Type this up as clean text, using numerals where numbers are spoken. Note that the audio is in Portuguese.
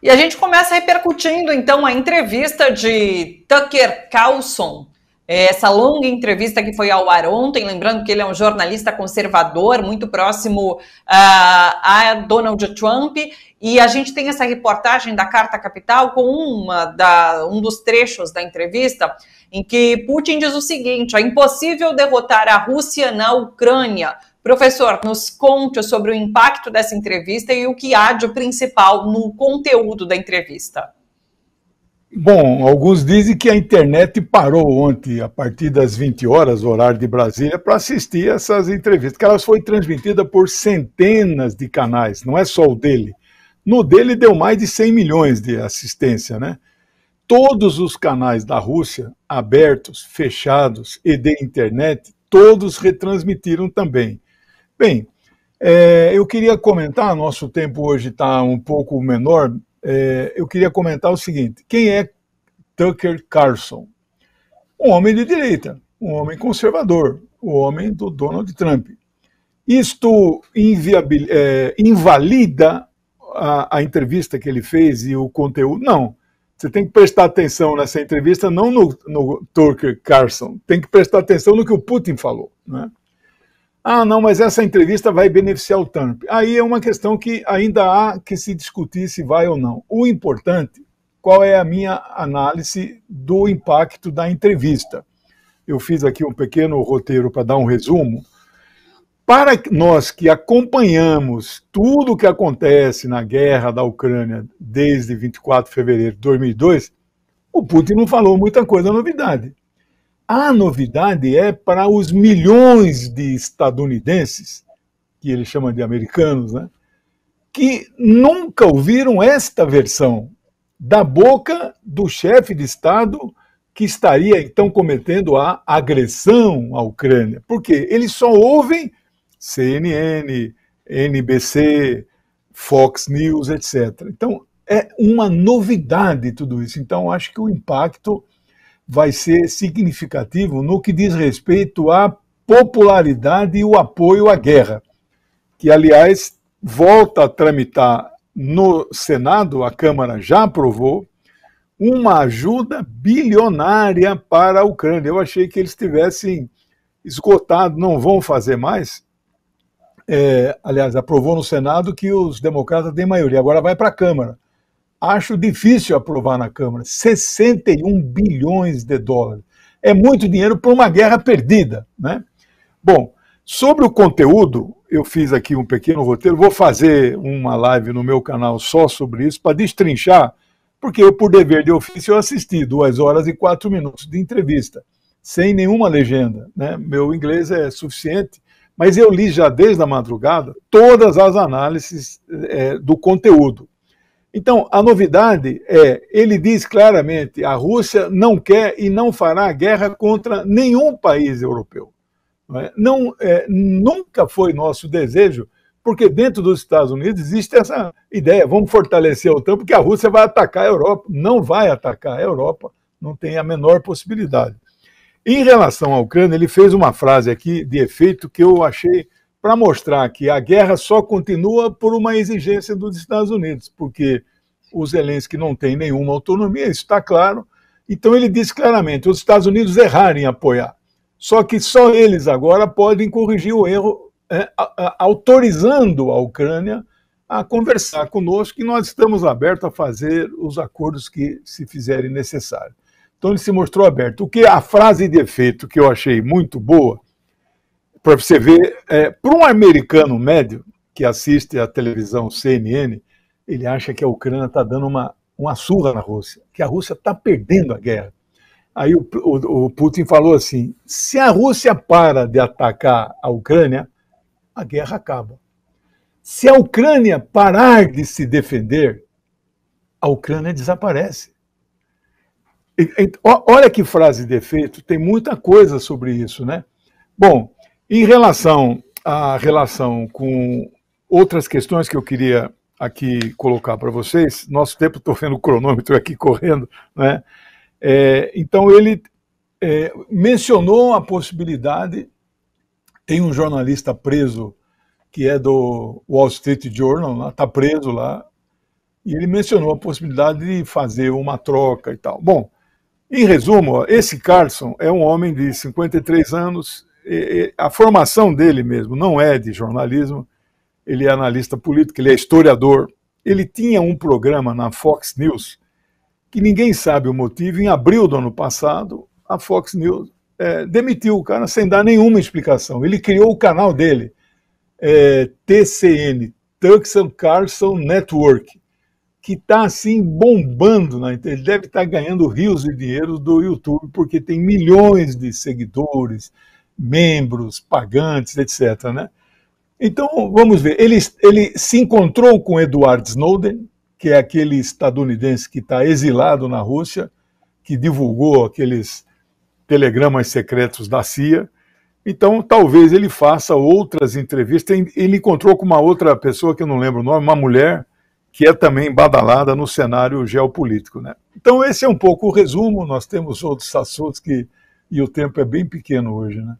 E a gente começa repercutindo, então, a entrevista de Tucker Carlson, essa longa entrevista que foi ao ar ontem, lembrando que ele é um jornalista conservador, muito próximo a Donald Trump, e a gente tem essa reportagem da Carta Capital com um dos trechos da entrevista, em que Putin diz o seguinte: é impossível derrotar a Rússia na Ucrânia. Professor, nos conte sobre o impacto dessa entrevista e o que há de principal no conteúdo da entrevista. Bom, alguns dizem que a internet parou ontem, a partir das 20 horas, horário de Brasília, para assistir essas entrevistas, que elas foram transmitidas por centenas de canais, não é só o dele. No dele deu mais de 100 milhões de assistência, né? Todos os canais da Rússia, abertos, fechados e de internet, todos retransmitiram também. Bem, eu queria comentar, nosso tempo hoje está um pouco menor, eu queria comentar o seguinte: quem é Tucker Carlson? Um homem de direita, um homem conservador, o homem do Donald Trump. Isto invalida a entrevista que ele fez e o conteúdo? Não. Você tem que prestar atenção nessa entrevista, não no Tucker Carlson, tem que prestar atenção no que o Putin falou, né? Ah, não, mas essa entrevista vai beneficiar o Trump. Aí é uma questão que ainda há que se discutir se vai ou não. O importante, qual é a minha análise do impacto da entrevista? Eu fiz aqui um pequeno roteiro para dar um resumo. Para nós que acompanhamos tudo o que acontece na guerra da Ucrânia desde 24 de fevereiro de 2002, o Putin não falou muita coisa novidade. A novidade é para os milhões de estadunidenses, que ele chama de americanos, né, que nunca ouviram esta versão da boca do chefe de Estado que estaria, então, cometendo a agressão à Ucrânia. Por quê? Eles só ouvem CNN, NBC, Fox News, etc. Então, é uma novidade tudo isso. Então, acho que o impacto vai ser significativo no que diz respeito à popularidade e o apoio à guerra, que, aliás, volta a tramitar no Senado, a Câmara já aprovou, uma ajuda bilionária para a Ucrânia. Eu achei que eles tivessem esgotado, não vão fazer mais. Aliás, aprovou no Senado que os democratas têm maioria, agora vai para a Câmara. Acho difícil aprovar na Câmara. 61 bilhões de dólares. É muito dinheiro para uma guerra perdida, né? Bom, sobre o conteúdo, eu fiz aqui um pequeno roteiro, vou fazer uma live no meu canal só sobre isso, para destrinchar, porque eu, por dever de ofício, eu assisti 2 horas e 4 minutos de entrevista, sem nenhuma legenda, né? Meu inglês é suficiente, mas eu li já desde a madrugada todas as análises do conteúdo. Então, a novidade ele diz claramente, a Rússia não quer e não fará guerra contra nenhum país europeu. Nunca foi nosso desejo, porque dentro dos Estados Unidos existe essa ideia, vamos fortalecer a OTAN, porque a Rússia vai atacar a Europa. Não vai atacar a Europa, não tem a menor possibilidade. Em relação à Ucrânia, ele fez uma frase aqui de efeito que eu achei para mostrar que a guerra só continua por uma exigência dos Estados Unidos, porque o Zelensky não tem nenhuma autonomia, isso está claro. Então ele disse claramente, os Estados Unidos erraram em apoiar. Só que só eles agora podem corrigir o erro, autorizando a Ucrânia a conversar conosco, e nós estamos abertos a fazer os acordos que se fizerem necessários. Então ele se mostrou aberto. O que a frase de efeito que eu achei muito boa, para você ver, para um americano médio que assiste à televisão CNN, ele acha que a Ucrânia está dando uma surra na Rússia, que a Rússia está perdendo a guerra. Aí o Putin falou assim, se a Rússia para de atacar a Ucrânia, a guerra acaba. Se a Ucrânia parar de se defender, a Ucrânia desaparece. Olha que frase de efeito, tem muita coisa sobre isso, né? Bom, em relação à relação com outras questões que eu queria aqui colocar para vocês, nosso tempo, estou vendo o cronômetro aqui correndo, né? Então ele mencionou a possibilidade, tem um jornalista preso que é do Wall Street Journal, está preso lá, E ele mencionou a possibilidade de fazer uma troca e tal. Bom, em resumo, esse Carlson é um homem de 53 anos, a formação dele mesmo não é de jornalismo, ele é analista político, ele é historiador. Ele tinha um programa na Fox News, que ninguém sabe o motivo. Em abril do ano passado, a Fox News demitiu o cara sem dar nenhuma explicação. Ele criou o canal dele, TCN, Tucker Carlson Network, que está assim bombando na internet. Ele deve estar ganhando rios de dinheiro do YouTube, porque tem milhões de seguidores, membros, pagantes, etc., né? Então, vamos ver, ele se encontrou com Edward Snowden, que é aquele estadunidense que está exilado na Rússia, que divulgou aqueles telegramas secretos da CIA. Então, talvez ele faça outras entrevistas. Ele encontrou com uma outra pessoa, que eu não lembro o nome, uma mulher, que é também badalada no cenário geopolítico, né? Então, esse é um pouco o resumo. Nós temos outros assuntos e o tempo é bem pequeno hoje, né?